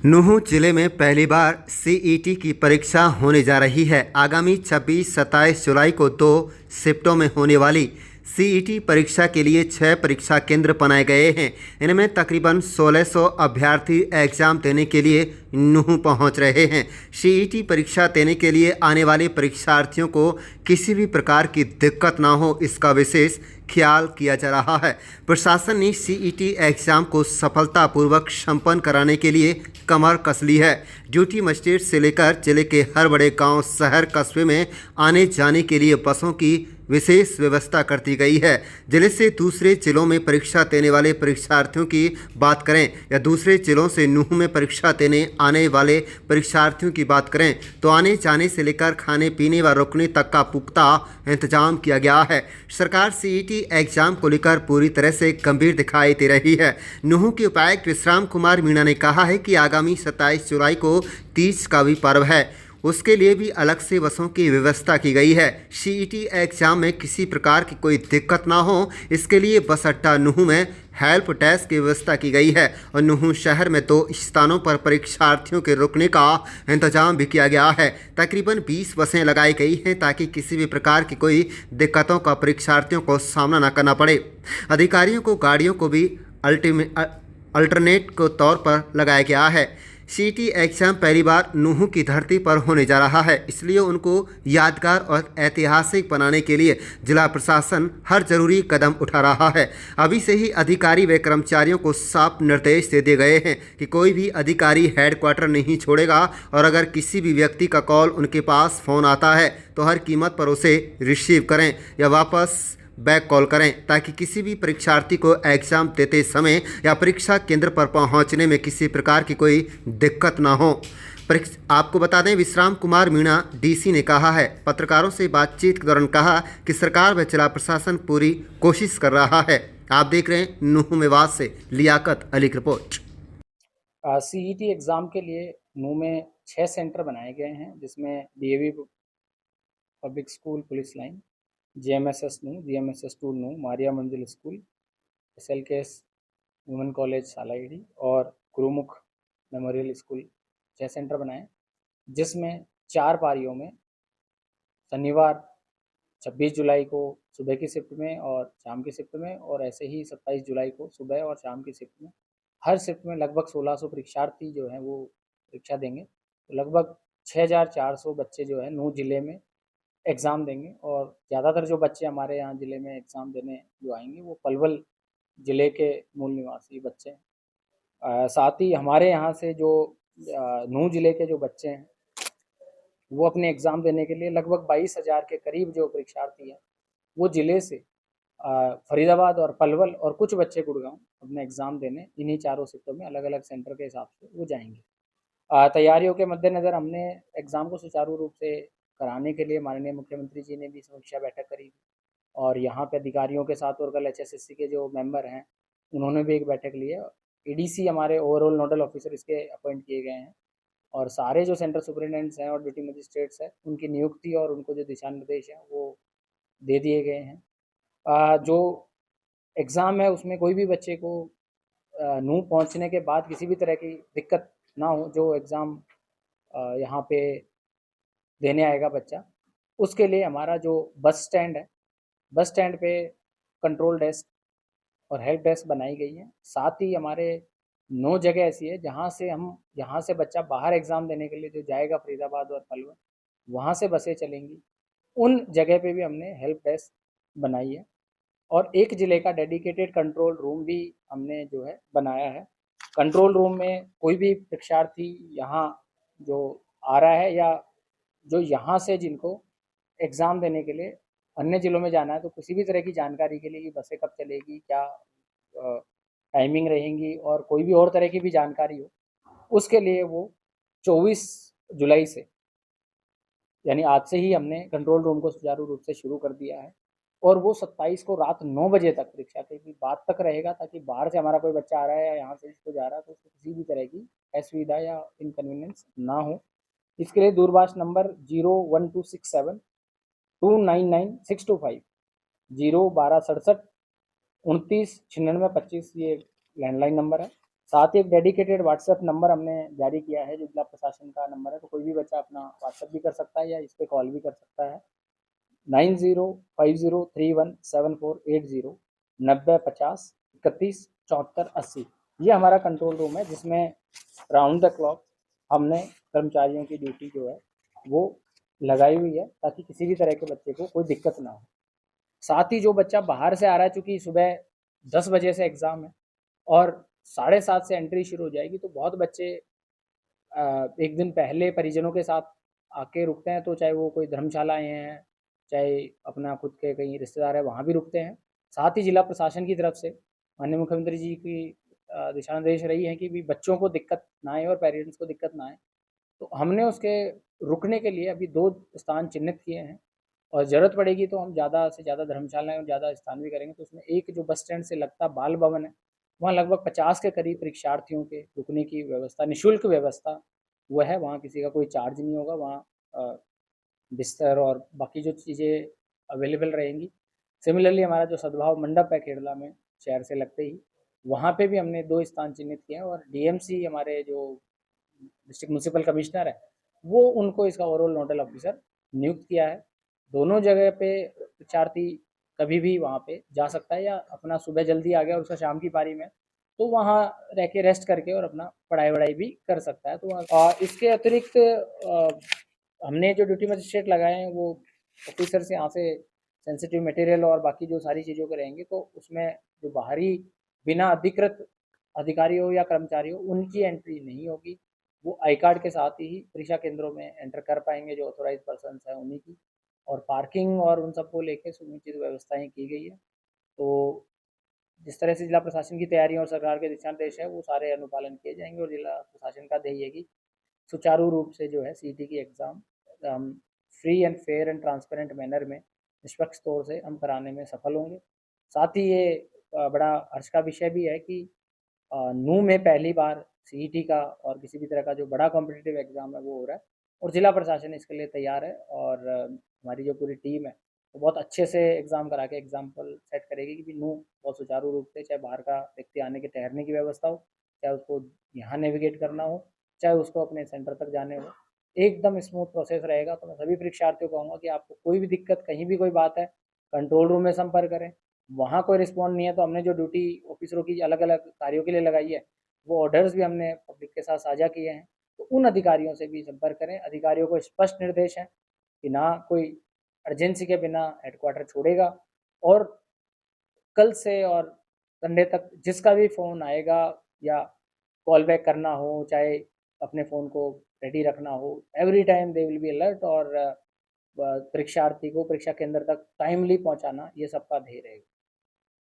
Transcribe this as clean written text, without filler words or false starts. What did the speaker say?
नूंह जिले में पहली बार सीईटी की परीक्षा होने जा रही है। आगामी 26-27 जुलाई को 2 शिफ्टों में होने वाली सीईटी परीक्षा के लिए 6 परीक्षा केंद्र बनाए गए हैं। इनमें तकरीबन 1600 अभ्यर्थी एग्जाम देने के लिए नूंह पहुंच रहे हैं। सीईटी परीक्षा देने के लिए आने वाले परीक्षार्थियों को किसी भी प्रकार की दिक्कत ना हो, इसका विशेष ख्याल किया जा रहा है। प्रशासन ने सीईटी एग्जाम को सफलतापूर्वक संपन्न कराने के लिए कमर कस ली है। ड्यूटी मजिस्ट्रेट से लेकर जिले के हर बड़े गांव, शहर, कस्बे में आने जाने के लिए बसों की विशेष व्यवस्था कर दी गई है। जिले से दूसरे जिलों में परीक्षा देने वाले परीक्षार्थियों की बात करें या दूसरे जिलों से नूंह में परीक्षा देने आने वाले परीक्षार्थियों की बात करें तो आने जाने से लेकर खाने पीने व रुकने तक का पुख्ता इंतजाम किया गया है। सरकार सीईटी एग्जाम को लेकर पूरी तरह से गंभीर दिखाई दे रही है। नूंह के उपायुक्त विश्राम कुमार मीणा ने कहा है कि आगामी 27 जुलाई को तीज का भी पर्व है, उसके लिए भी अलग से बसों की व्यवस्था की गई है। सीईटी एग्जाम में किसी प्रकार की कोई दिक्कत ना हो, इसके लिए बस अड्डा नूंह में हेल्प डेस्क की व्यवस्था की गई है और नूंह शहर में 2 स्थानों पर परीक्षार्थियों के रुकने का इंतजाम भी किया गया है। तकरीबन 20 बसें लगाई गई हैं ताकि किसी भी प्रकार की कोई दिक्कतों का परीक्षार्थियों को सामना न करना पड़े। अधिकारियों को गाड़ियों को भी अल्टरनेट के तौर पर लगाया गया है। सीईटी एग्जाम पहली बार नूंह की धरती पर होने जा रहा है, इसलिए उनको यादगार और ऐतिहासिक बनाने के लिए जिला प्रशासन हर जरूरी कदम उठा रहा है। अभी से ही अधिकारी व कर्मचारियों को साफ निर्देश दे दिए गए हैं कि कोई भी अधिकारी हेडक्वार्टर नहीं छोड़ेगा और अगर किसी भी व्यक्ति का कॉल उनके पास फ़ोन आता है तो हर कीमत पर उसे रिसीव करें या वापस बैक कॉल करें, ताकि किसी भी परीक्षार्थी को एग्जाम देते समय या परीक्षा केंद्र पर पहुंचने में किसी प्रकार की कोई दिक्कत ना हो। आपको बता दें, विश्राम कुमार मीणा डीसी ने कहा है, पत्रकारों से बातचीत के दौरान कहा कि सरकार व जिला प्रशासन पूरी कोशिश कर रहा है। आप देख रहे हैं नूंह मेवात से लियाकत अली की रिपोर्ट। सीईटी एग्ज़ाम के लिए नूंह में 6 सेंटर बनाए गए हैं, जिसमें DAV public school police line, JMSS Nuh, GMSS 2 Nuh, Maria Manzil school, SLKS women college सालाईडी और गुरुमुख मेमोरियल स्कूल 6 सेंटर बनाए, जिसमें 4 पारियों में शनिवार 26 जुलाई को सुबह की शिफ्ट में और शाम की शिफ्ट में, और ऐसे ही 27 जुलाई को सुबह और शाम की शिफ्ट में, हर शिफ्ट में लगभग 1600 परीक्षार्थी जो हैं वो परीक्षा देंगे। तो लगभग 6400 बच्चे जो है नूंह जिले में एग्ज़ाम देंगे, और ज़्यादातर जो बच्चे हमारे यहाँ ज़िले में एग्ज़ाम देने जो आएंगे वो पलवल ज़िले के मूल निवासी बच्चे हैं। साथ ही हमारे यहाँ से जो नूंह ज़िले के जो बच्चे हैं वो अपने एग्ज़ाम देने के लिए लगभग 22,000 के करीब जो परीक्षार्थी हैं वो ज़िले से फरीदाबाद और पलवल और कुछ बच्चे गुड़गांव अपने एग्ज़ाम देने इन्हीं चारों शिफ्टों में अलग अलग सेंटर के हिसाब से वो जाएंगे। तैयारियों के मद्देनज़र हमने एग्ज़ाम को सुचारू रूप से कराने के लिए माननीय मुख्यमंत्री जी ने भी समीक्षा बैठक करी और यहाँ पे अधिकारियों के साथ और कल एचएसएससी के जो मेंबर हैं उन्होंने भी एक बैठक ली है। एडीसी हमारे ओवरऑल नोडल ऑफिसर इसके अपॉइंट किए गए हैं और सारे जो सेंटर सुपरिटेंडेंट्स हैं और ड्यूटी मजिस्ट्रेट्स हैं उनकी नियुक्ति और उनको जो दिशा निर्देश हैं वो दे दिए गए हैं। जो एग्ज़ाम है उसमें कोई भी बच्चे को नूंह पहुँचने के बाद किसी भी तरह की दिक्कत ना हो, जो एग्ज़ाम यहाँ पे देने आएगा बच्चा, उसके लिए हमारा जो बस स्टैंड है, बस स्टैंड पे कंट्रोल डेस्क और हेल्प डेस्क बनाई गई है। साथ ही हमारे 9 जगह ऐसी है जहाँ से बच्चा बाहर एग्ज़ाम देने के लिए जो जाएगा फरीदाबाद और पलवल, वहाँ से बसें चलेंगी। उन जगह पे भी हमने हेल्प डेस्क बनाई है और एक ज़िले का डेडिकेटेड कंट्रोल रूम भी हमने जो है बनाया है। कंट्रोल रूम में कोई भी परीक्षार्थी यहाँ जो आ रहा है या जो यहाँ से जिनको एग्ज़ाम देने के लिए अन्य ज़िलों में जाना है, तो किसी भी तरह की जानकारी के लिए कि बसें कब चलेगी, क्या टाइमिंग रहेंगी और कोई भी और तरह की भी जानकारी हो, उसके लिए वो 24 जुलाई से यानी आज से ही हमने कंट्रोल रूम को सुचारू रूप से शुरू कर दिया है और वो 27 को रात 9 बजे तक परीक्षा की बाद तक रहेगा, ताकि बाहर से हमारा कोई बच्चा आ रहा है या यहाँ से जिसको जा रहा है तो उसको किसी भी तरह की असुविधा या इनकन्वीनियंस ना हो। इसके लिए दूरभाष नंबर 01267 299 625 01267 29 96 25 ये लैंडलाइन नंबर है साथ ही एक डेडिकेटेड व्हाट्सएप नंबर हमने जारी किया है जो जिला प्रशासन का नंबर है, तो कोई भी बच्चा अपना व्हाट्सएप भी कर सकता है या इस पर कॉल भी कर सकता है 9050317480 9050317480। ये हमारा कंट्रोल रूम है जिसमें राउंड द क्लॉक हमने कर्मचारियों की ड्यूटी जो है वो लगाई हुई है ताकि किसी भी तरह के बच्चे को कोई दिक्कत ना हो। साथ ही जो बच्चा बाहर से आ रहा है, चूँकि सुबह 10 बजे से एग्ज़ाम है और 7:30 से एंट्री शुरू हो जाएगी, तो बहुत बच्चे एक दिन पहले परिजनों के साथ आके रुकते हैं, तो चाहे वो कोई धर्मशाला आए हैं, चाहे अपना खुद के कहीं रिश्तेदार है वहाँ भी रुकते हैं। साथ ही जिला प्रशासन की तरफ से माननीय मुख्यमंत्री जी की दिशा निर्देश रही है कि भी बच्चों को दिक्कत ना आए और पेरेंट्स को दिक्कत ना आए, तो हमने उसके रुकने के लिए अभी 2 स्थान चिन्हित किए हैं और ज़रूरत पड़ेगी तो हम ज़्यादा से ज़्यादा धर्मशालाएँ और ज़्यादा स्थान भी करेंगे। तो उसमें एक जो बस स्टैंड से लगता बाल भवन है, वहाँ लगभग 50 के करीब परीक्षार्थियों के रुकने की व्यवस्था, निःशुल्क व्यवस्था वो है, वहाँ किसी का कोई चार्ज नहीं होगा, वहाँ बिस्तर और बाकी जो चीज़ें अवेलेबल रहेंगी। सिमिलरली हमारा जो सद्भाव मंडप है खेड़ला में, शहर से लगते ही, वहाँ पे भी हमने 2 स्थान चिन्हित किए हैं और डीएमसी हमारे जो डिस्ट्रिक्ट म्युनिसिपल कमिश्नर है, वो उनको इसका ओवरऑल नोडल ऑफिसर नियुक्त किया है। दोनों जगह पे परीक्षार्थी कभी भी वहाँ पे जा सकता है या अपना सुबह जल्दी आ गया और उसका शाम की पारी में, तो वहाँ रह के रेस्ट करके और अपना पढ़ाई-वढ़ाई भी कर सकता है। तो इसके अतिरिक्त हमने जो ड्यूटी मजिस्ट्रेट लगाए हैं वो ऑफिसर्स यहाँ से सेंसिटिव मटेरियल और बाकी जो सारी चीज़ों के रहेंगे, तो उसमें जो बाहरी बिना अधिकृत अधिकारी हो या कर्मचारी हो उनकी एंट्री नहीं होगी। वो आई कार्ड के साथ ही परीक्षा केंद्रों में एंटर कर पाएंगे जो ऑथोराइज पर्सन है उन्हीं की। और पार्किंग और उन सबको लेके सुनिश्चित व्यवस्थाएं की गई है। तो जिस तरह से जिला प्रशासन की तैयारी और सरकार के दिशा निर्देश है वो सारे अनुपालन किए जाएंगे और जिला प्रशासन का ध्येय है कि सुचारू रूप से जो है सीटी की एग्ज़ाम हम free and fair and transparent manner में निष्पक्ष तौर से हम कराने में सफल होंगे। साथ ही ये बड़ा हर्ष का विषय भी है कि नू में पहली बार सीईटी का और किसी भी तरह का जो बड़ा कॉम्पिटिटिव एग्ज़ाम है वो हो रहा है और जिला प्रशासन इसके लिए तैयार है और हमारी जो पूरी टीम है वो बहुत अच्छे से एग्ज़ाम करा के एग्जाम्पल सेट करेगी कि नू बहुत सुचारू रूप से, चाहे बाहर का व्यक्ति आने के ठहरने की व्यवस्था हो, चाहे उसको यहाँ नेविगेट करना हो, चाहे उसको अपने सेंटर तक जाने हो, एकदम स्मूथ प्रोसेस रहेगा। तो मैं सभी परीक्षार्थियों को कहूँगा कि आपको कोई भी दिक्कत, कहीं भी कोई बात है, कंट्रोल रूम में संपर्क करें। वहाँ कोई रिस्पॉन्ड नहीं है तो हमने जो ड्यूटी ऑफिसरों की अलग अलग कार्यों के लिए लगाई है वो ऑर्डर्स भी हमने पब्लिक के साथ साझा किए हैं, तो उन अधिकारियों से भी संपर्क करें। अधिकारियों को स्पष्ट निर्देश है कि ना कोई अर्जेंसी के बिना हेडक्वार्टर छोड़ेगा और कल से और संडे तक जिसका भी फ़ोन आएगा या कॉल बैक करना हो, चाहे अपने फ़ोन को रेडी रखना हो, every time they will be alert और परीक्षार्थी को परीक्षा केंद्र तक टाइमली पहुंचाना, ये सबका ध्येय रहेगा।